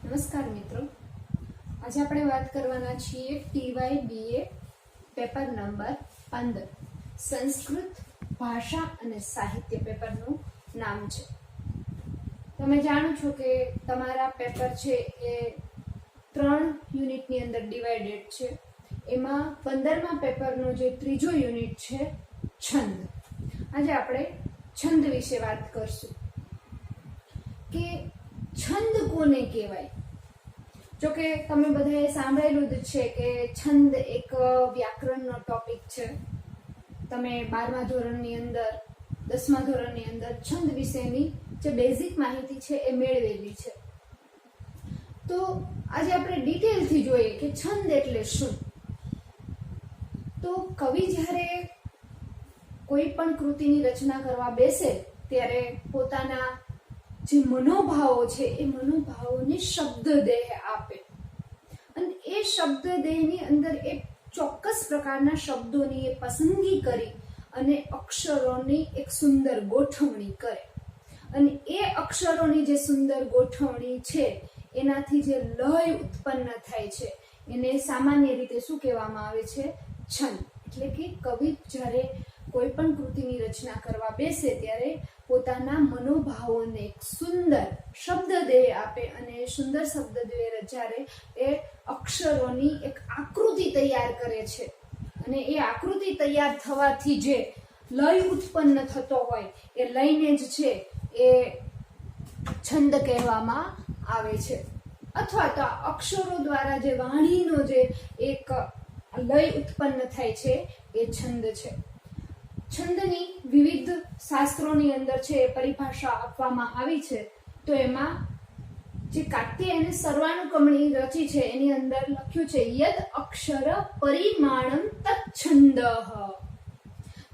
નમસ્કાર મિત્રો, આજે આપણે વાત કરવાના છીએ ટીવાય બીએ પેપર નંબર 15 સંસ્કૃત ભાષા અને સાહિત્ય પેપરનું નામ છે. તમે જાણો છો કે તમારા પેપર છે એ 3 યુનિટની અંદર ડિવાઇડેડ છે. એમાં 15મા પેપરનો જે ત્રીજો યુનિટ છે છંદ. આજે આપણે છંદ વિશે વાત કરશું કે છંદ કોને કહેવાય. જો કે તમે બધાએ સાંભળેલું જ છે કે છંદ એક વ્યાકરણનો ટોપિક છે. તમે 12મા ધોરણની અંદર 10મા ધોરણની અંદર છંદ વિશેની જે બેઝિક માહિતી છે એ મેળવેલી છે. તો આજે આપણે ડિટેલથી જોઈએ કે છંદ એટલે શું. તો કવિ જ્યારે કોઈ પણ કૃતિની રચના કરવા બેસે ત્યારે પોતાના જે મનોભાવો છે એ મનોભાવોને શબ્દદેહ આપે અને એ શબ્દદેહની અંદર એક ચોક્કસ પ્રકારના શબ્દોની એ પસંદગી કરી અને અક્ષરોની એક સુંદર ગોઠવણી કરે અને એ અક્ષરોની જે સુંદર ગોઠવણી છે એનાથી જે લય ઉત્પન્ન થાય છે એને સામાન્ય રીતે શું કહેવામાં આવે છે? છંદ. એટલે કે કવિ જ્યારે કોઈ પણ કૃતિની રચના કરવા બેસે ત્યારે પોતાના મનોભાવોને એક સુંદર શબ્દદેહ આપે અને એ સુંદર શબ્દદેહ જ્યારે એ અક્ષરોની એક આકૃતિ તૈયાર કરે છે અને એ આકૃતિ તૈયાર થવાથી જે લય ઉત્પન્ન થતો હોય એ લયને જ છે એ છંદ કહેવામાં આવે છે. અથવા તો અક્ષરો દ્વારા જે વાણીનો જે એક લય ઉત્પન્ન થાય છે એ છંદ છે. છંદની વિવિધ શાસ્ત્રોની અંદર છે પરિભાષા આપવામાં આવી છે. તો એમાં જે કાત્યાયને સર્વાનુક્રમણી રચી છે એની અંદર લખ્યું છે યદ અક્ષર પરિમાણમ તચ્છંદઃ.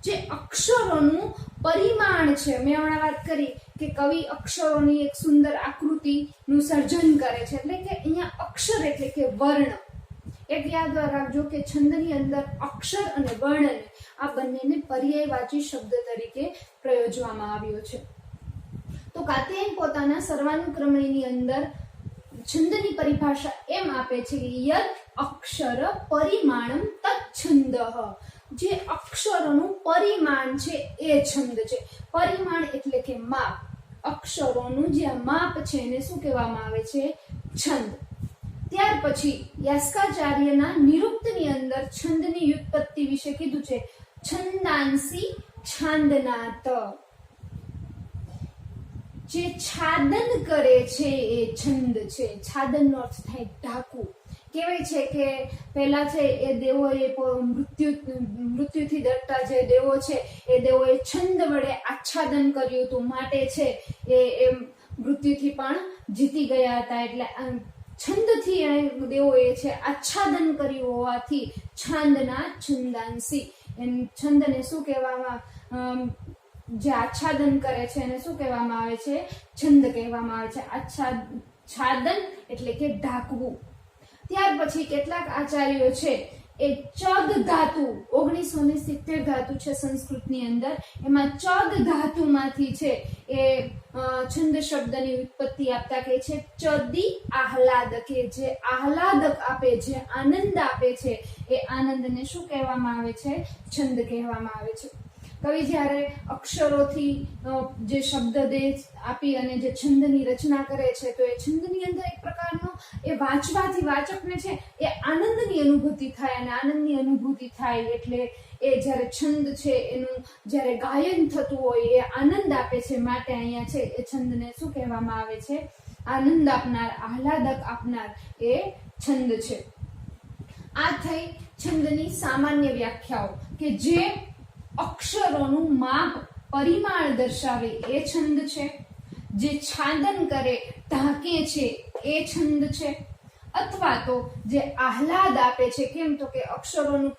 જે અક્ષરોનું પરિમાણ છે, મેં હમણાં વાત કરી કે કવિ અક્ષરોની એક સુંદર આકૃતિનું સર્જન કરે છે. એટલે કે અહીંયા અક્ષર એટલે કે વર્ણ. એક યાદ રાખજો કે છંદની અંદર અક્ષર અને વર્ણ આ બંનેને પર્યાયવાચી શબ્દ તરીકે પ્રયોજવામાં આવ્યો છે. તો કાત્યાયન પોતાના સર્વાનુક્રમણીની અંદર છંદની પરિભાષા એમ આપે છે કે યદ અક્ષર પરિમાણમ તચ્છંદઃ. જે અક્ષરોનું પરિમાણ છે એ છંદ છે. પરિમાણ એટલે કે માપ. અક્ષરોનું જે માપ છે એને શું કહેવામાં આવે છે? છંદ. ત્યાર પછી યાસ્કાચાર્યના નિરુક્તની અંદર છંદની વ્યુત્પત્તિ વિશે કીધું છે છંદાંસી છાંદનાત. જે છાદન કરે છે એ છંદ છે. છાદનનો અર્થ થાય ઢાંકવું. કહેવાય છે કે પહેલા છે એ દેવોએ મૃત્યુથી ડરતા જે દેવો છે એ દેવોએ છંદ વડે આચ્છાદન કર્યું હતું માટે છે એ મૃત્યુથી પણ જીતી ગયા હતા. એટલે છંદથી દેવોએ છે આચ્છાદન કર્યું હોવાથી છાંદના છંદાંસી. છંદને શું કહેવામાં, જે આચ્છાદન કરે છે એને શું કહેવામાં આવે છે? છંદ કહેવામાં આવે છે. છાદન એટલે કે ઢાંકવું. ત્યાર પછી કેટલાક આચાર્યો છે એ ચદ ધાતુ 1970 ધાતુ છે સંસ્કૃતની અંદર, એમાં ચદ ધાતુમાંથી છે એ છંદ શબ્દની ઉત્પત્તિ આપતા કહે છે ચદી આહલાદ. કે જે આહલાદક આપે, જે આનંદ આપે છે એ આનંદને શું કહેવામાં આવે છે? છંદ કહેવામાં આવે છે. કવિ જ્યારે અક્ષરોથી જે શબ્દદેહ આપી અને જે છંદની રચના કરે છે તો એ છંદની અંદર એક પ્રકારનો એ વાંચવાથી વાચકને છે એ આનંદની અનુભૂતિ થાય અને આનંદની અનુભૂતિ થાય એટલે એ જ્યારે છંદ છે એનું જ્યારે ગાયન થતું હોય એ આનંદ આપે છે. માટે અહીંયા છે એ છંદને શું કહેવામાં આવે છે? આનંદ આપનાર, આહલાદક આપનાર એ છંદ છે. આ થઈ છંદની સામાન્ય વ્યાખ્યાઓ કે જે અક્ષરોનું માપ, પરિમાણ દર્શાવે એ છંદ છે. જે છાદન કરે, ઢાંકે છે એ છંદ છે. અથવા તો જે આહલાદ આપે છે. કેમ તો કે અક્ષરોનું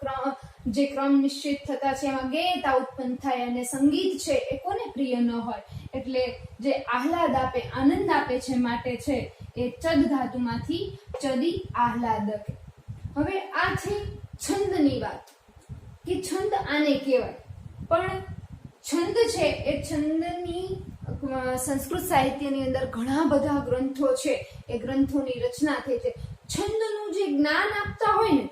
જે ક્રમ નિશ્ચિત થતા છે એમાં ગેયતા ઉત્પન્ન થાય અને સંગીત છે એ કોને પ્રિય ન હોય. એટલે જે આહલાદ આપે, આનંદ આપે છે માટે છે એ ચદ ધાતુમાંથી ચદી આહલાદક. હવે આ છે છંદની વાત કે છંદ આને કહેવાય. પણ છંદ છે એ છંદની સંસ્કૃત સાહિત્યની અંદર ઘણા બધા ગ્રંથો છે, એ ગ્રંથોની રચના થઈ છે. છંદનું જે જ્ઞાન આપતા હોય ને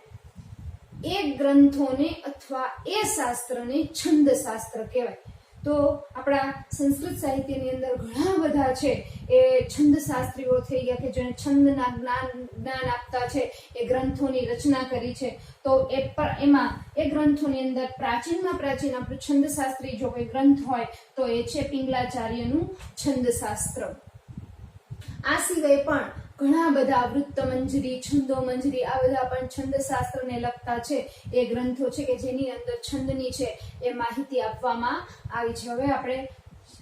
એ ગ્રંથોને અથવા એ શાસ્ત્રને છંદ શાસ્ત્ર કહેવાય. તો આપણા સંસ્કૃત સાહિત્યની અંદર ઘણા બધા છે એ છંદ શાસ્ત્રીઓ થઈ ગયા કે જેને છંદના જ્ઞાન આપતા છે, એ ગ્રંથોની રચના કરી છે. તો એમાં એ ગ્રંથોની અંદર પ્રાચીનમાં પ્રાચીન આપણું છંદ શાસ્ત્રી જો કોઈ ગ્રંથ હોય તો એ છે પિંગલાચાર્યનું છંદ શાસ્ત્ર. આ સિવાય પણ ઘણા બધા વૃત્તમંજરી, છંદોમંજરી, આ બધા પણ છંદ શાસ્ત્રને લગતા છે એ ગ્રંથો છે કે જેની અંદર છંદની છે એ માહિતી આપવામાં આવી છે. હવે આપણે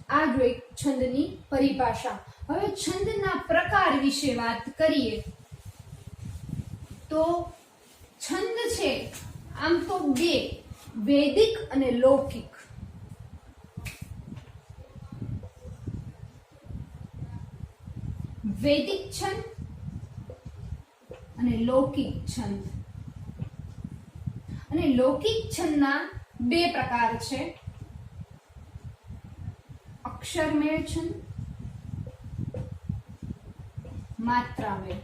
આ જોઈ છંદની પરિભાષા. હવે છંદના પ્રકાર વિશે વાત કરીએ તો છંદ છે આમ તો બે, વૈદિક અને લૌકિક. વૈદિક છંદ અને લૌકિક છંદ. અને લૌકિક છંદના બે પ્રકાર છે, અક્ષરમેળ છંદ, માત્રામેળ.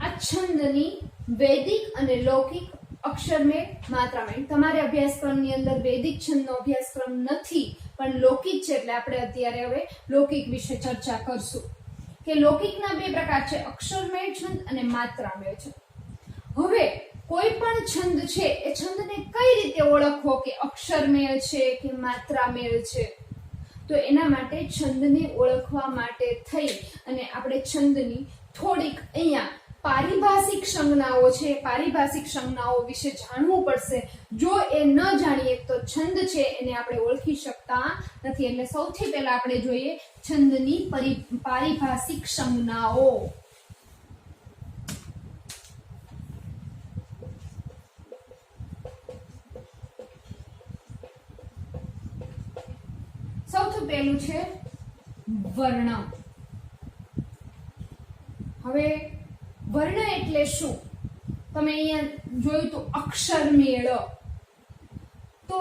આ છંદની વૈદિક અને લૌકિક, અક્ષરમેળ, માત્રામેળ. તમારે અભ્યાસક્રમની અંદર વૈદિક છંદનો અભ્યાસક્રમ નથી પણ લૌકિક છે એટલે આપણે અત્યારે હવે લૌકિક વિશે ચર્ચા કરશું કે લૌકિકના બે પ્રકાર છે, અક્ષરમેળ છંદ અને માત્રામેળ છંદ. હવે કોઈ પણ છંદ છે એ છંદને કઈ રીતે ઓળખવો કે અક્ષરમેળ છે કે માત્રામેળ છે? તો એના માટે છંદને ઓળખવા માટે થઈ અને આપણે છંદની થોડીક અહીંયા પારિભાષિક સંજ્ઞાઓ છે, પારિભાષિક સંજ્ઞાઓ વિશે જાણવું પડશે. જો એ ન જાણીએ તો છંદ છે એને આપણે ઓળખી શકતા નથી. એટલે સૌથી પહેલા આપણે જોઈએ છંદની પારિભાષિક સંજ્ઞાઓ. સૌથી પહેલું છે વર્ણ. હવે વર્ણ એટલે શું? તમે અહીંયા જોયું તો અક્ષરમેળ. તો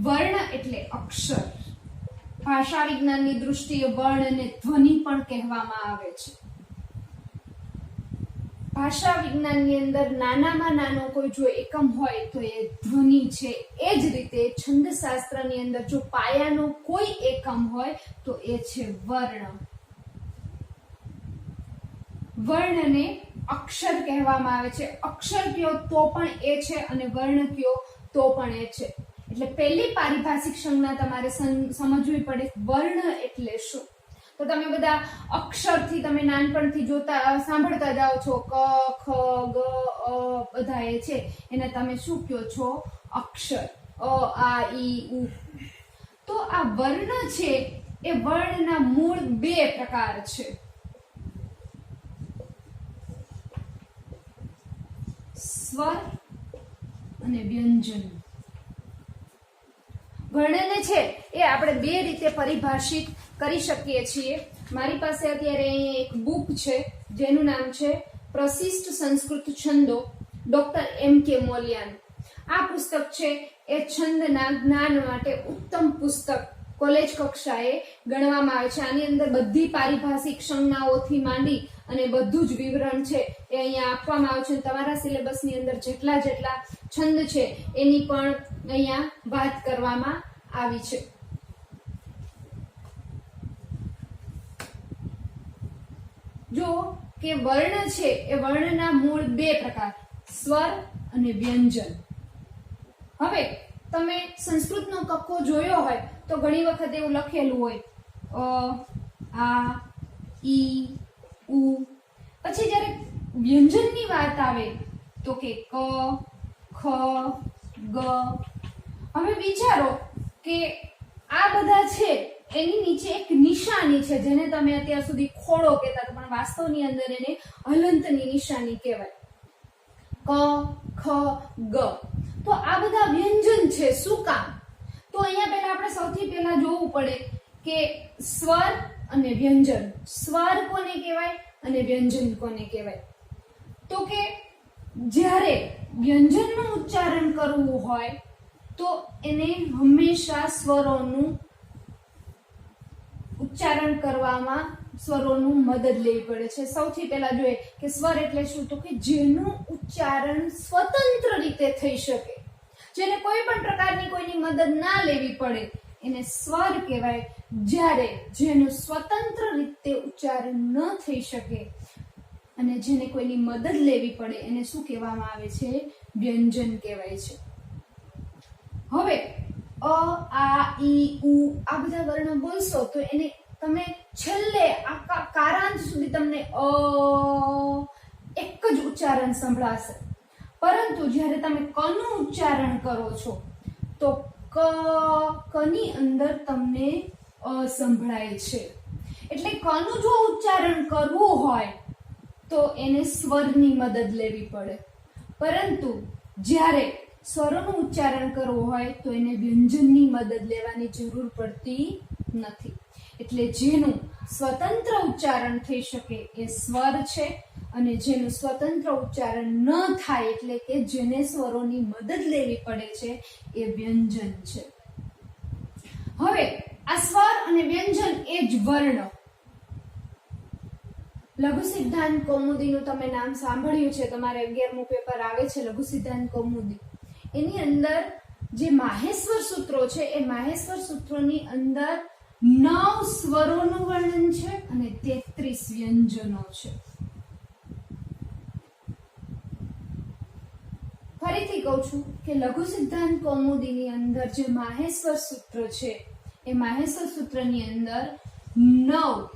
વર્ણ એટલે અક્ષર. ભાષા વિજ્ઞાનની દૃષ્ટિએ વર્ણને ધ્વનિ પણ કહેવામાં આવે છે. ભાષા વિજ્ઞાનની અંદર નાનામાં નાનો કોઈ જો એકમ હોય તો એ ધ્વનિ છે. એ જ રીતે છંદશાસ્ત્રની અંદર જો પાયાનો કોઈ એકમ હોય તો એ છે વર્ણ. વર્ણને અક્ષર કહેવામાં આવે છે. અક્ષર કયો તો પણ એ છે અને વર્ણ કયો તો પણ એ છે. એટલે પહેલી પારિભાષિક સંજ્ઞા તમારે સમજવી પડે, વર્ણ એટલે શું. તો તમે બધા અક્ષરથી તમે નાનપણથી જોતા સાંભળતા જાઓ છો, ક, ખ, ગ, અ બધા એ છે એને તમે શું કહો છો? અક્ષર. અ, આ, ઈ, ઉ. તો આ વર્ણ છે એ વર્ણના મૂળ બે પ્રકાર છે. સ્વર અને વ્યંજન. વર્ણને છે એ આપણે બે રીતે પરિભાષિત કરી શકીએ છીએ. મારી પાસે અત્યારે અહીંયા એક બુક છે જેનું નામ છે પ્રશિષ્ટ સંસ્કૃત છંદો, ડોક્ટર M.K. મોલિયાનું. આ પુસ્તક છે એ છંદના જ્ઞાન માટે ઉત્તમ પુસ્તક કોલેજ કક્ષાએ ગણવામાં આવે છે. આની અંદર બધી પારિભાષિક સંજ્ઞાઓથી માંડી અને બધું જ વિવરણ છે એ અહીંયા આપવામાં આવે છે. તમારા સિલેબસની અંદર જેટલા જેટલા છંદ છે એની પણ અહીંયા વાત કરવામાં આવી છે. જો કે વર્ણ છે એ વર્ણના મૂળ બે પ્રકાર, સ્વર અને વ્યંજન. હવે તમે સંસ્કૃતનો કક્કો જોયો હોય તો ઘણી વખત એવું લખેલું હોય અ, આ, ઈ, ઉ. પછી જ્યારે વ્યંજનની વાત આવે તો કે ક, ખ, ગ. હવે વિચારો કે આ બધા છે એની નીચે એક નિશાની છે જેને તમે અત્યાર સુધી ખોડો કહેતા પણ વાસ્તવની અંદર એને હલંતની નિશાની કહેવાય. ક, ખ, ગ. તો આ બધા વ્યંજન છે. શું કામ? તો અહીંયા પહેલા આપણે સૌથી પહેલા જોવું પડે કે સ્વર અને વ્યંજન. સ્વર કોને કહેવાય અને વ્યંજન કોને કહેવાય? તો કે જ્યારે વ્યંજનનું ઉચ્ચારણ કરવું હોય તો એને હંમેશા સ્વરોનું ઉચ્ચારણ કરવામાં સ્વરોનું મદદ લેવી પડે છે. સૌથી પહેલા જોઈએ કે સ્વર એટલે શું, તો કે જેનું ઉચ્ચારણ સ્વતંત્ર રીતે થઈ શકે, જેને કોઈ પણ પ્રકારની કોઈની મદદ ના લેવી પડે એને સ્વર કહેવાય. જ્યારે જેનું સ્વતંત્ર રીતે ઉચ્ચારણ ન થઈ શકે અને જેને કોઈની મદદ લેવી પડે એને શું કહેવામાં આવે છે, વ્યંજન કહેવાય છે. હવે અ, આ, ઈ, ઉ આ બધા વર્ણ બોલશો તો એને તમે છેલ્લે કારાંત સુધી તમને એક જ ઉચ્ચારણ સંભળાશે. પરંતુ જ્યારે તમે કનું ઉચ્ચારણ કરો છો તો કની અંદર તમને અ સંભળાય છે. એટલે કનું જો ઉચ્ચારણ કરવું હોય તો એને સ્વરની મદદ લેવી પડે, પરંતુ જ્યારે સ્વરોનું ઉચ્ચારણ કરવું હોય તો એને વ્યંજનની મદદ લેવાની જરૂર પડતી નથી. એટલે જેનું સ્વતંત્ર ઉચ્ચારણ થઈ શકે એ સ્વર છે અને જેનું સ્વતંત્ર ઉચ્ચારણ ન થાય એટલે કે જેને સ્વરોની મદદ લેવી પડે છે એ વ્યંજન છે. હવે આ સ્વર અને વ્યંજન એ જ વર્ણ. લઘુ સિદ્ધાંત કૌમુદીનું તમે નામ સાંભળ્યું છે, તમારે 11મું પેપર આવે છે લઘુ સિદ્ધાંત કૌમુદી. એની અંદર જે માહેશ્વર સૂત્રો છે એ માહેશ્વર સૂત્રોની અંદર 9 સ્વરોનું વર્ણન છે અને 33 વ્યંજનો છે. ફરીથી કહું છું કે લઘુ સિદ્ધાંત કૌમુદીની અંદર જે માહેશ્વર સૂત્ર છે એ માહેશ્વર સૂત્રની અંદર 9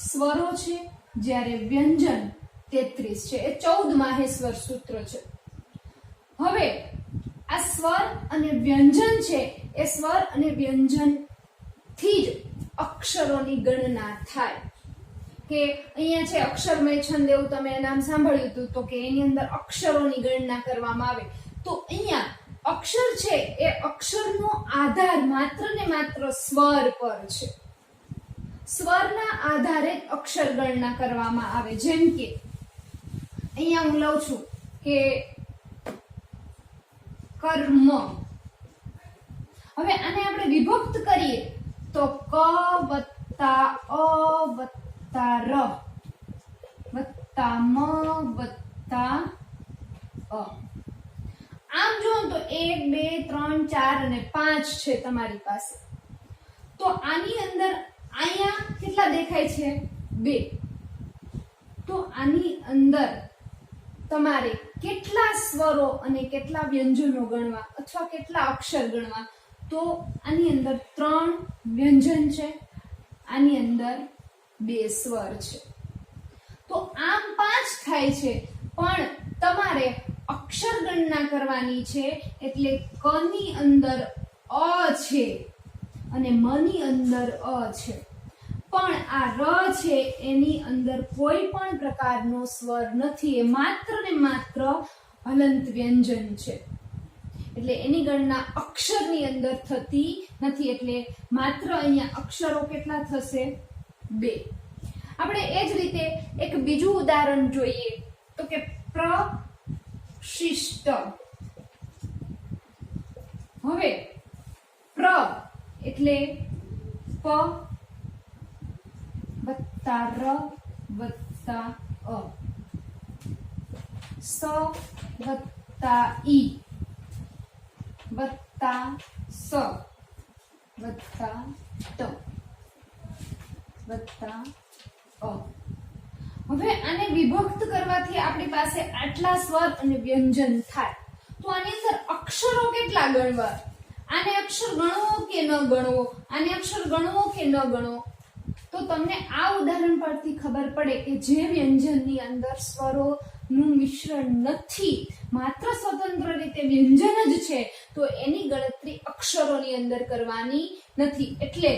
સ્વરો છે, જ્યારે વ્યંજન 33 છે. એ 14 માહેશ્વર સૂત્ર છે. હવે આ સ્વર અને વ્યંજન છે એ સ્વર અને વ્યંજન થી જ અક્ષરોની ગણના થાય. કે અહીંયા છે અક્ષરમય છંદ, એવું તમે નામ સાંભળ્યું હતું, તો કે એની અંદર અક્ષરોની ગણના કરવામાં આવે. તો અહીંયા અક્ષર છે એ અક્ષરનો આધાર માત્ર ને માત્ર સ્વર પર છે. સ્વરના આધારે અક્ષર ગણના કરવામાં આવે. જેમ કે અહીંયા હું લઉં છું કે કર્મ. હવે આને આપણે વિભક્ત કરીએ તો ક વત્તા અ વત્તા ર વત્તા મ વત્તા અ. આમ જો તો 1 2 3 4 અને 5 છે તમારી પાસે. તો આની અંદર અહીંયા કેટલા દેખાય છે, 2. તો આની અંદર તમારે કેટલા સ્વરો અને કેટલા વ્યંજનો ગણવા અથવા કેટલા અક્ષર ગણવા, તો આની અંદર 3 વ્યંજન છે, આની અંદર 2 સ્વર છે. તો આમ 5 થાય છે, પણ તમારે અક્ષર ગણના કરવાની છે. એટલે ક ની અંદર અ છે અને મ ની અંદર અ છે, પણ આ ર છે એની અંદર કોઈ પણ પ્રકારનો સ્વર નથી. એ માત્ર ને માત્ર હલંત વ્યંજન છે. એટલે એની ગણના અક્ષરની અંદર થતી નથી. એટલે માત્ર અહીંયા અક્ષરો કેટલા થશે, 2. આપણે એ જ રીતે એક બીજું ઉદાહરણ જોઈએ તો કે પ્રશિષ્ટ. હવે પ્ર એટલે પ વત્તા ર વત્તા અ, સ વત્તા ઈ વત્તા સ વત્તા ટ વત્તા અ. હવે આને વિભક્ત કરવાથી આપણી પાસે આટલા સ્વર અને વ્યંજન થાય. તો આની અંદર અક્ષરો કેટલા ગણવા, આને અક્ષર ગણવો કે ન ગણવો, આને અક્ષર ગણવો કે ન ગણવો, તો તમને આ ઉદાહરણ પરથી ખબર પડે કે જે વ્યંજનની અંદર સ્વરોનું મિશ્રણ નથી, માત્ર સ્વતંત્ર રીતે વ્યંજન જ છે, તો એની ગણતરી અક્ષરોની અંદર કરવાની નથી. એટલે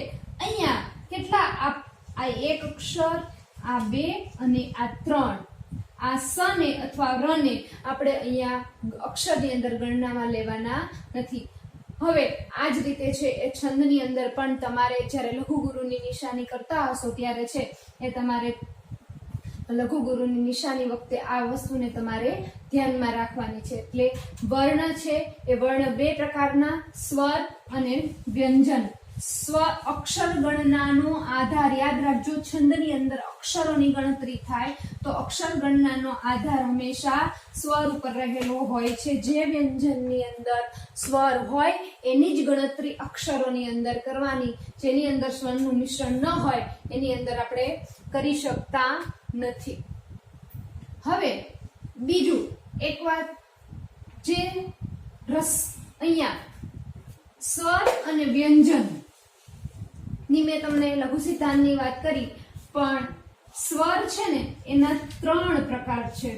અહીંયા કેટલા, આ 1 અક્ષર, આ 2 અને આ 3, આ સ ને અથવા ર ને આપણે અહીંયા અક્ષરની અંદર ગણનામાં લેવાના નથી. હવે આ જ રીતે છે એ છંદની અંદર પણ તમારે જ્યારે લઘુ ગુરુની નિશાની કરતા હશો ત્યારે છે એ તમારે લઘુ ગુરુની નિશાની વખતે આ વસ્તુને તમારે ધ્યાનમાં રાખવાની છે. એટલે વર્ણ છે એ વર્ણ બે પ્રકારના, સ્વર અને વ્યંજન. અક્ષર ગણનાનો આધાર યાદ રાખજો. છંદની અંદર અક્ષરોની ગણતરી થાય તો અક્ષર ગણનાનો આધાર હંમેશા સ્વર ઉપર રહેલો હોય છે. જે વ્યંજનની અંદર સ્વર હોય એની જ ગણતરી અક્ષરોની અંદર કરવાની. જેની અંદર સ્વરનું મિશ્રણ ન હોય એની અંદર આપણે કરી શકતા નથી. હવે બીજું એક વાત, જે અહીંયા સ્વર અને વ્યંજન ની મેં તમને લઘુ સિદ્ધાંતની વાત કરી, પણ સ્વર છે ને એના 3 પ્રકાર છે: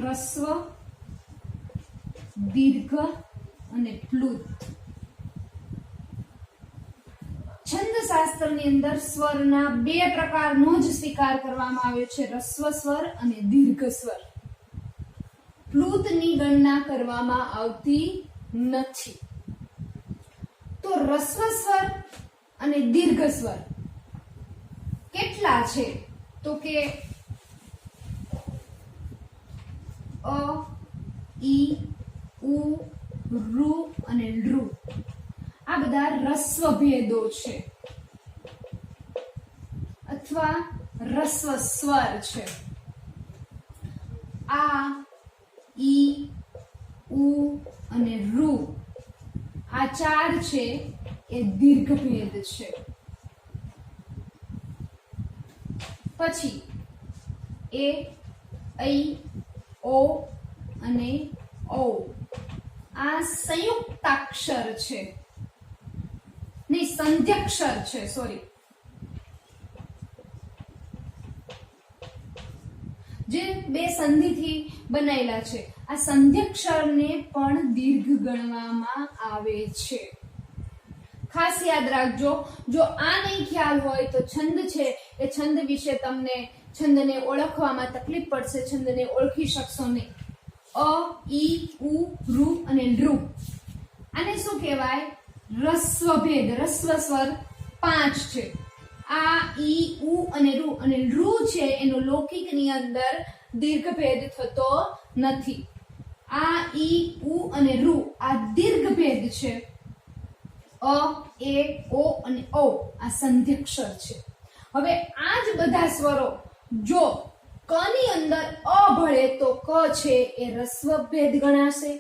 રસ્વ, દીર્ઘ અને પ્લુત. છંદશાસ્ત્રની અંદર સ્વરના 2 પ્રકારનો જ સ્વીકાર કરવામાં આવ્યો છે: રસ્વ સ્વર અને દીર્ઘ સ્વર. પ્લુતની ગણના કરવામાં આવતી નથી. તો રસ્વ સ્વર અને દીર્ઘ સ્વર કેટલા છે? તો કે અ, ઈ, ઉ, ઋ અને લૃ. આ બધા રસ્વ ભેદો છે અથવા રસ્વ સ્વર છે. આ, ઈ, ઉ અને ઋ આ 4 છે એ દીર્ઘ ભેદ છે. પછી એ, ઐ, ઓ અને ઓ આ સંયુક્તાક્ષર છે, નહીં સંધ્યક્ષર છે, સોરી, જે 2 સંધિથી બનેલા છે. આ સંધ્યક્ષરને પણ દીર્ઘ ગણવામાં આવે છે. ખાસ યાદ રાખજો. જો આ નહીં ખ્યાલ હોય તો છંદ છે એ છંદ વિશે તમને છંદને ઓળખવામાં તકલીફ પડશે, છંદને ઓળખી શકશો નહીં. અ, ઈ, ઉ, ઋ અને લૃ આને શું કહેવાય? રસ્વ ભેદ. રસ્વ સ્વર 5 છે. આ, ઈ, ઉ અને લૃ છે એનો લૌકિકની અંદર દીર્ઘ ભેદ થતો નથી. આ, ઈ, ઉ અને ઋ આ દીર્ઘ ભેદ છે. અ, એ, ઓ અને ઓ આ સંધ્યક્ષર છે. હવે આ જ બધા સ્વરો જો ક ની અંદર અ ભળે તો ક છે એ રસ્વ ભેદ ગણાશે.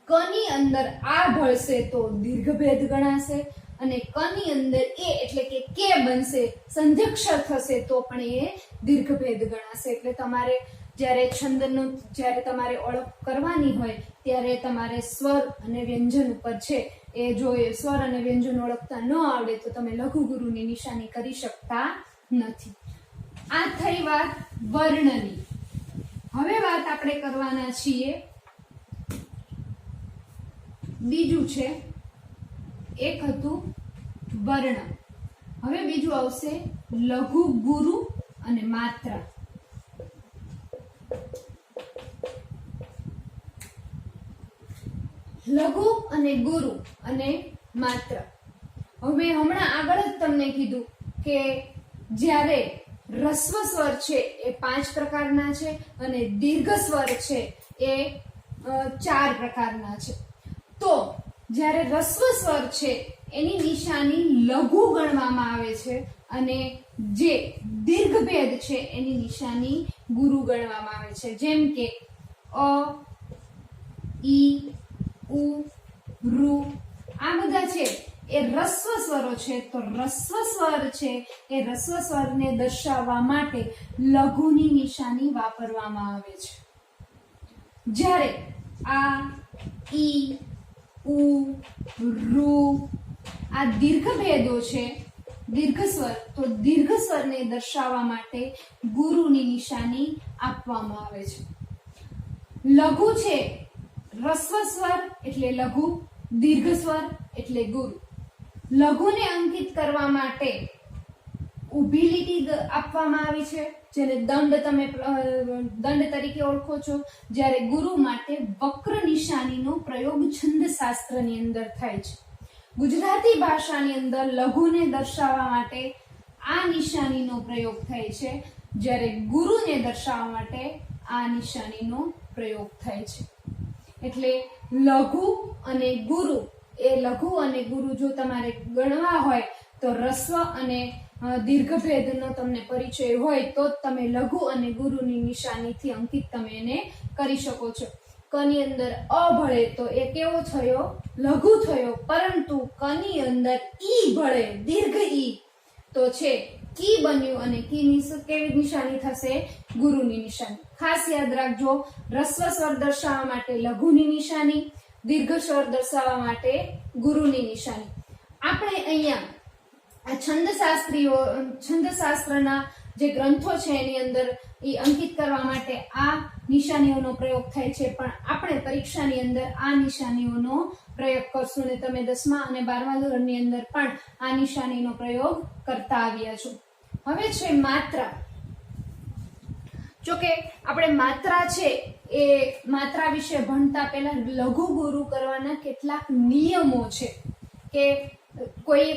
ક ની અંદર આ ભળશે તો દીર્ઘ ભેદ ગણાશે. અને ક ની અંદર એ એટલે કે બનશે, સંધ્યક્ષર થશે તો પણ એ દીર્ઘ ભેદ ગણાશે. એટલે તમારે જ્યારે તમારે ઓળખ કરવાની હોય ત્યારે તમારે સ્વર અને વ્યંજન ઉપર છે એ જો સ્વર અને વ્યંજન ઓળખતા ન આવડે તો તમે લઘુ ગુરુની નિશાની કરી શકતા નથી. આ થઈ વાત વર્ણની. હવે વાત આપણે કરવાના છીએ બીજું છે, એક હતું વર્ણ. હવે બીજું આવશે લઘુ ગુરુ અને માત્રા. લઘુ અને ગુરુ અને માત્ર. હવે હમણાં આગળ જ તમને કીધું કે જ્યારે રસ્વ સ્વર છે એ 5 પ્રકારના છે અને દીર્ઘ સ્વર છે એ 4 પ્રકારના છે. તો જ્યારે રસ્વ સ્વર છે એની નિશાની લઘુ ગણવામાં આવે છે અને જે દીર્ઘ ભેદ છે એની નિશાની ગુરુ ગણવામાં આવે છે. જેમ કે અ, ઈ, ઉ, ઋ આ બધા છે એ રસ્વ સ્વરો છે. તો રસ્વ સ્વર છે એ રસ્વ સ્વરને દર્શાવવા માટે લઘુની નિશાની વાપરવામાં આવે છે. જ્યારે આ, ઈ, ઉ, ઋ આ દીર્ઘ ભેદો છે, દીર્ઘ સ્વર, તો દીર્ઘ સ્વરને દર્શાવવા માટે ગુરુની નિશાની આપવામાં આવે છે. લઘુ છે, રસ્વ સ્વર એટલે લઘુ, દીર્ઘ સ્વર એટલે ગુરુ. લઘુને અંકિત કરવા માટે ઊભી લીટી આપવામાં આવી છે જેને દંડ તરીકે ઓળખો છો. જ્યારે ગુરુ માટે વક્ર નિશાનીનો પ્રયોગ છંદ શાસ્ત્રની અંદર થાય છે. ગુજરાતી ભાષાની અંદર લઘુને દર્શાવવા માટે આ નિશાનીનો પ્રયોગ થાય છે, જ્યારે ગુરુને દર્શાવવા માટે આ નિશાનીનો પ્રયોગ થાય છે. એટલે લઘુ અને ગુરુ, એ લઘુ અને ગુરુ જો તમારે ગણવા હોય તો રસ્વ અને દીર્ઘભેદનો તમને પરિચય હોય તો તમે લઘુ અને ગુરુની નિશાનીથી અંકિત તમે એને કરી શકો છો. કની અંદર અ ભળે તો એ કેવો થયો? લઘુ થયો. પરંતુ કની અંદર ઈ ભળે, દીર્ઘ ઈ, તો છે કી બન્યું અને કી કેવી નિશાની થશે? ગુરુની નિશાની. ખાસ યાદ રાખજો, રસ્વ સ્વર દર્શાવવા માટે લઘુની નિશાની, દીર્ઘ સ્વર દર્શાવવા માટે ગુરુની નિશાની. આપણે અહીંયા આ છંદશાસ્ત્રના જે ગ્રંથો છે એની અંદર એ અંકિત કરવા માટે આ નિશાનીઓનો પ્રયોગ થાય છે, પણ આપણે પરીક્ષાની અંદર આ નિશાનીઓનો પ્રયોગ કરશું અને તમે 10મા અને 12મા ધોરણની અંદર પણ આ નિશાનીનો પ્રયોગ કરતા આવ્યા છો. હવે છે માત્રા. જો કે આપણે માત્રા છે એ માત્રા વિશે ભણતા પહેલા લઘુ ગુરુ કરવાના કેટલાક નિયમો છે કે કોઈ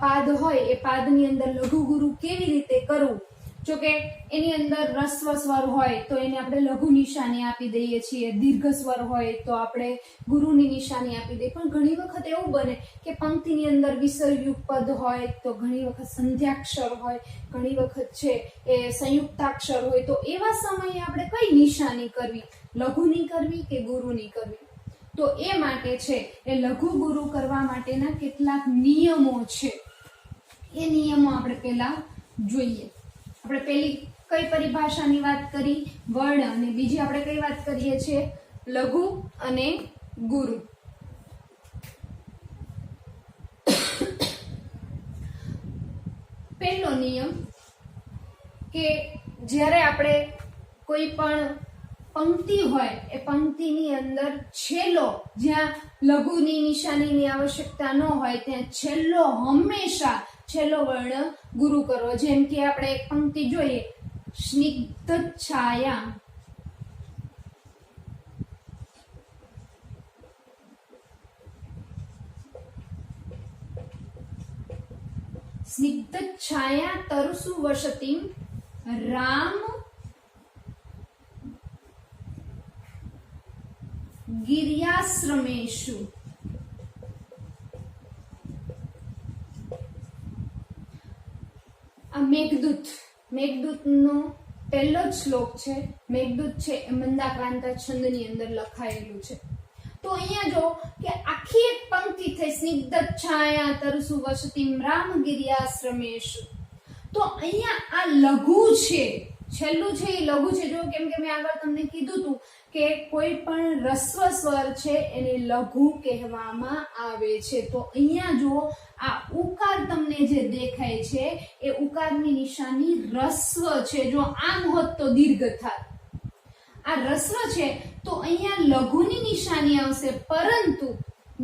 પાદ હોય એ પાદની અંદર લઘુ ગુરુ કેવી રીતે કરવું. જો કે એની અંદર રસ્વ સ્વર હોય તો એને આપણે લઘુ નિશાની આપી દઈએ છીએ, દીર્ઘ સ્વર હોય તો આપણે ગુરુની નિશાની આપી દઈએ. પણ ઘણી વખત એવું બને કે પંક્તિની અંદર વિસર્ગયુક્ત પદ હોય તો ઘણી વખત સંધ્યાક્ષર હોય, ઘણી વખત છે એ સંયુક્તાક્ષર હોય, તો એવા સમયે આપણે કઈ નિશાની કરવી? લઘુની કરવી કે ગુરુની કરવી? તો એ માટે છે એ લઘુ ગુરુ કરવા માટેના કેટલાક નિયમો છે. એ નિયમો આપણે પહેલા જોઈએ. આપણે પેલી કઈ પરિભાષાની વાત કરી? વર્ણ. અને બીજી આપણે કઈ વાત કરીએ છીએ? લઘુ અને ગુરુ. પહેલો નિયમ કે જ્યારે આપણે કોઈ પણ પંક્તિ હોય એ પંક્તિની અંદર છેલ્લો, જ્યાં લઘુની નિશાનીની આવશ્યકતા ન હોય ત્યાં છેલ્લો હંમેશા છેલ્લો વર્ણ ગુરુ કરવો. જેમ કે આપણે એક પંક્તિ જોઈએ, સ્નિગ્ધ છાયા. સ્નિગ્ધ છાયા તરસુ વસતિમ રામ ગિર્યાશ્રમેષુ. આ મેઘદૂતનો પહેલો જ શ્લોક છે. મેઘદૂત છે એ મંદાક્રાંતા છંદની અંદર લખાયેલું છે. તો અહીંયા જો કે આખી એક પંક્તિ થઈ, સ્નિગ્ધ છાયા તરસુ વસતિમ રામ ગિર્યાશ્રમેષુ. તો અહીંયા આ લઘુ છે, છેલ્લું છે એ લઘુ છે. જો કેમ કે મેં આગળ તમને કીધું હતું કે કોઈ પણ રસ્વ સ્વર છે એને લઘુ કહેવામાં આવે છે. તો અહીંયા જો આ ઉકાર તમને જે દેખાય છે એ ઉકારની નિશાની રસ્વ છે. જો આમ હોત તો દીર્ઘ થાત. આ રસ્વ છે તો અહીંયા લઘુની નિશાની આવશે. પરંતુ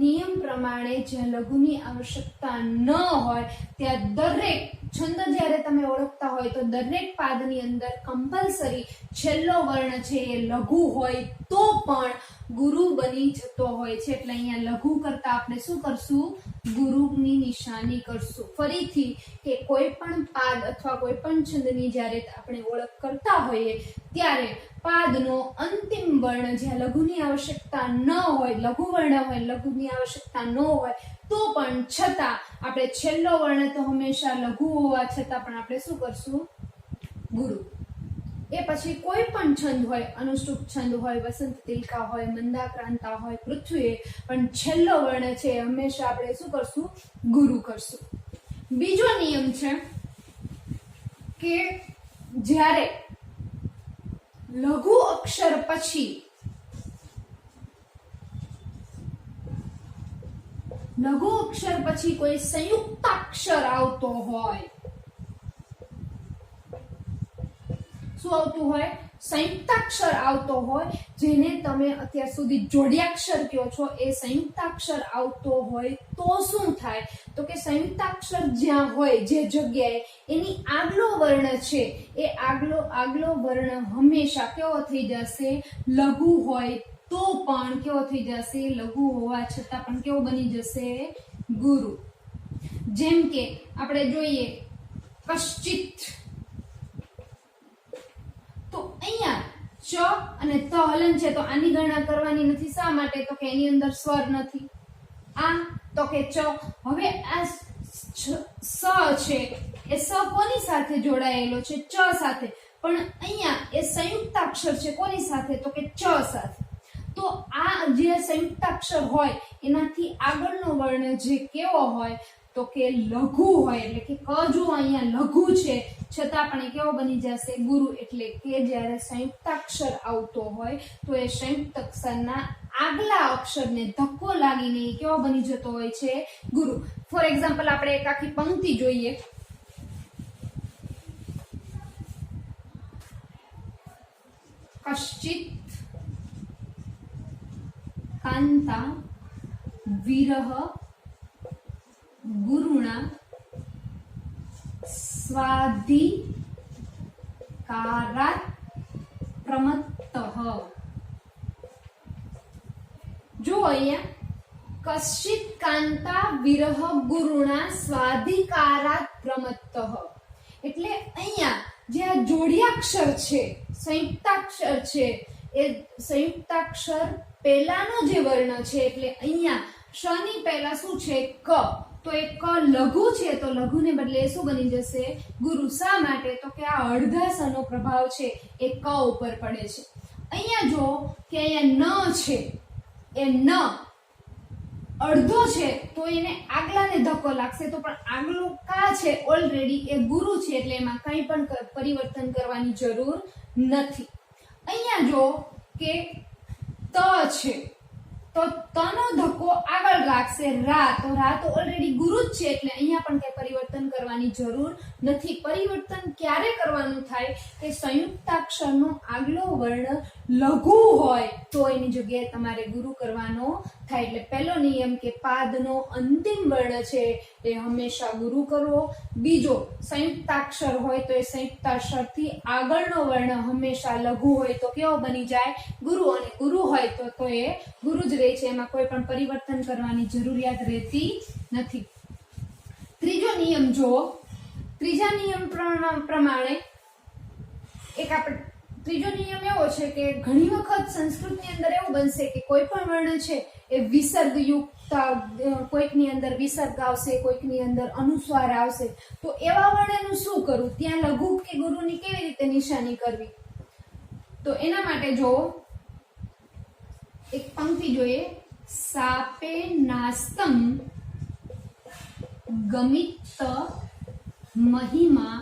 નિયમ પ્રમાણે જ્યાં લઘુની આવશ્યકતા ન હોય ત્યાં દરેક છંદ જ્યારે તમે ઓળખતા હોય તો દરેક પાદની અંદર કમ્પલસરી છેલ્લો વર્ણ છે એ લઘુ હોય તો પણ ગુરુ બની જતો હોય છે. એટલે અહીંયા લઘુ કરતા આપણે શું કરશું? ગુરુની નિશાની કરશું. ફરીથી કે કોઈ પણ પાદ અથવા કોઈ પણ છંદની જ્યારે આપણે ઓળખ કરતા હોઈએ ત્યારે પાદનો અંતિમ વર્ણ જ્યાં લઘુની આવશ્યકતા ન હોય, લઘુ વર્ણ હોય, લઘુની આવશ્યકતા ન હોય તો પણ છતાં આપણે છેલ્લો વર્ણ તો હંમેશા લઘુ હોવા છતાં પણ આપણે શું કરશું? ગુરુ. એ પછી કોઈ પણ છંદ હોય, અનુષ્ટુપ છંદ હોય, વસંત તિલકા હોય, મંદાક્રાંતા હોય, પૃથ્વી, પણ છેલ્લો વર્ણ છે હંમેશા આપણે શું કરશું? ગુરુ કરશું. બીજો નિયમ છે કે જ્યારે લઘુ અક્ષર પછી કોઈ સંયુક્તાક્ષર આવતો હોય, શું આવતું હોય? સંયુક્તાક્ષર આવતો હોય, જેને તમે અત્યાર સુધી જોડ્યાક્ષર કહો છો, એ સંયુક્તાક્ષર આવતો હોય તો શું થાય? તો કે સંયુક્તાક્ષર જ્યાં હોય, જે જગ્યાએ એની આગલો વર્ણ છે એ આગલો વર્ણ હંમેશા કેવો થઈ જશે? લઘુ હોય તો પણ કેવો થઈ જશે? લઘુ હોવા છતાં પણ કેવો બની જશે? ગુરુ. જેમ કે આપણે જોઈએ કશ્ચિત. તો અહીંયા ચ અને ત હલન છે તો આની ગણના કરવાની નથી. શા માટે? તો કે એની અંદર સ્વર નથી. આ તો કે ચ. હવે આ સ છે એ સ કોની સાથે જોડાયેલો છે? ચ સાથે. પણ અહીંયા એ સંયુક્તાક્ષર છે કોની સાથે? તો કે ચ સાથે. તો આ જે સંયુક્તાક્ષર હોય એનાથી આગળનો વર્ણ જે કેવો હોય? તો કે લઘુ હોય. એટલે કે ક જો અહીંયા લઘુ છે છતાં પણ એ કેવો બની જશે? ગુરુ. એટલે કે જ્યારે સંયુક્તાક્ષર આવતો હોય તો એ સંયુક્ત અક્ષરના આગલા અક્ષરને ધક્કો લાગીને એ કેવો બની જતો હોય છે? ગુરુ. ફોર એક્ઝામ્પલ આપણે એક આખી પંક્તિ જોઈએ. કશ્ચિત કાંતા વિરહ ગુરુણા સ્વાધિકારાત પ્રમત્તઃ. જો અહીંયા કશ્ચિત કાંતા વિરહ ગુરુણા સ્વાધિકારાત પ્રમત્તઃ. એટલે અહીંયા જે આ જોડિયાક્ષર છે, સંયુક્તાક્ષર છે, એ સંયુક્તાક્ષર પહેલાનો જે વર્ણ છે એટલે અહીંયા શ ની પહેલા શું છે? ક. તો એ ક લઘુ છે તો લઘુને બદલે શું બની જશે? ગુરુ. શા માટે? તો કે આ અડધા સ નો પ્રભાવ છે એ ક ઉપર પડે છે. અહીંયા જો કે અહીંયા ન છે એ ન અડધો છે તો એને આગલાને ધક્કો લાગશે. તો પણ આગલો કા છે ઓલરેડી એ ગુરુ છે એટલે એમાં કંઈ પણ પરિવર્તન કરવાની જરૂર નથી. અહીંયા જો કે ત છે તો તનો ધક્કો આગળ લાગશે રા. તો રા તો ઓલરેડી ગુરુ જ છે એટલે અહીંયા પણ કઈ પરિવર્તન કરવાની જરૂર નથી. પરિવર્તન ક્યારે કરવાનું થાય? કે સંયુક્તાક્ષરનો આગલો વર્ણ લઘુ હોય તો એની જગ્યાએ તમારે ગુરુ કરવાનો થાય. એટલે પહેલો નિયમ કે પાદનો અંતિમ વર્ણ છે એ હંમેશા ગુરુ કરવો. બીજો, સંયુક્તાક્ષર હોય તો એ સંયુક્તાક્ષરથી આગળનો વર્ણ હંમેશા લઘુ હોય તો કેવો બની જાય? ગુરુ. અને ગુરુ હોય તો એ ગુરુ જ રહે છે. એમાં કોઈ પણ પરિવર્તન કરવાની જરૂરિયાત રહેતી નથી. ત્રીજો નિયમ જો, ત્રીજા નિયમ પ્રમાણે એક આપણે ત્રીજો નિયમ એવો છે કે ઘણી વખત સંસ્કૃતની અંદર એવું બનશે કે કોઈ પણ વર્ણ છે એ વિસર્ગયુક્ત, કોઈકની અંદર વિસર્ગ આવશે, કોઈકની અંદર અનુસ્વાર આવશે. તો એવા વર્ણનું શું કરવું? ત્યાં લઘુ કે ગુરુની કેવી રીતે નિશાની કરવી? તો એના માટે જો એક પંક્તિ જોઈએ. સાપે નાસ્તમ ગમિત મહિમા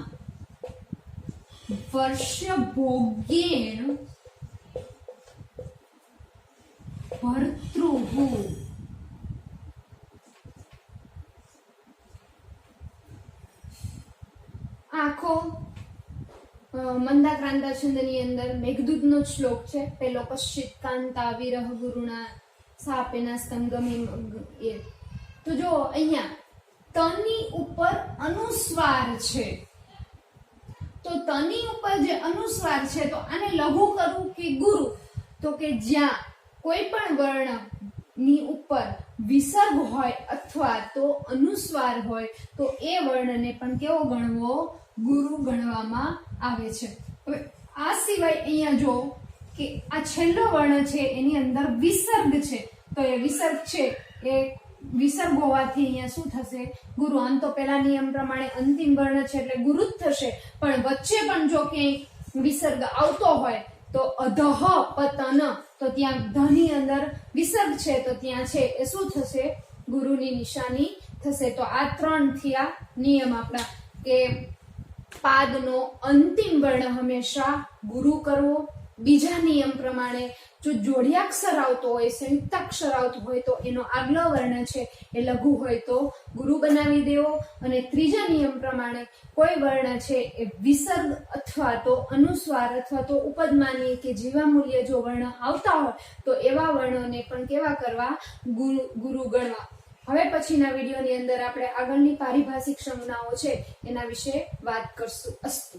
વર્ષભોગ્યેણ ભર્તૃઃ. આખો મંદાક્રાંતા છંદની અંદર મેઘદૂતનો શ્લોક છે. પેલો કશ્ચિત કાંતા વિરહ ગુરુણા સાપેના સ્તંગમી. તો જો અહીંયા તની ઉપર અનુસ્વાર છે તો તની ઉપર જે અનુસ્વાર છે તો આને લઘુ કરવું કે ગુરુ? તો કે જ્યાં કોઈ પણ વર્ણ ની ઉપર વિસર્ગ હોય અથવા તો અનુસ્વાર હોય તો એ વર્ણને પણ કેવો ગણવો? ગુરુ ગણવામાં આવે છે. હવે આ સિવાય અહીંયા જો કે આ છેલ્લો વર્ણ છે એની અંદર વિસર્ગ છે તો એ વિસર્ગ છે એ વિસર્ગ હોવાથી અહીંયા શું થશે? ગુરુ. આમ તો પેલા નિયમ પ્રમાણે અંતિમ વર્ણ છે એટલે ગુરુ જ થશે. પણ વચ્ચે પણ જો ક્યાંય વિસર્ગ આવતો હોય તો અધઃ પતન, તો ત્યાં ધની અંદર વિસર્ગ છે તો ત્યાં છે એ શું થશે? ગુરુની નિશાની થશે. તો આ 3 થયા નિયમ આપણા કે પાદનો અંતિમ વર્ણ હંમેશા ગુરુ કરવો. બીજા નિયમ પ્રમાણે જો જોડિયાક્ષર આવતો હોય, સંયુક્તાક્ષર આવતો હોય તો એનો આગલો વર્ણ છે એ લઘુ હોય તો ગુરુ બનાવી દેવો. અને ત્રીજા નિયમ પ્રમાણે કોઈ વર્ણ છે એ વિસર્ગ અથવા તો અનુસ્વાર અથવા તો ઉપદ માનીએ કે જીવા મૂલ્ય જો વર્ણ આવતા હોય તો એવા વર્ણોને પણ કેવા કરવા? ગુરુ ગણવા. હવે પછીના વિડીયોની અંદર આપણે આગળની પારિભાષિક સંજ્ઞાઓ છે એના વિશે વાત કરશું. અસ્તુ.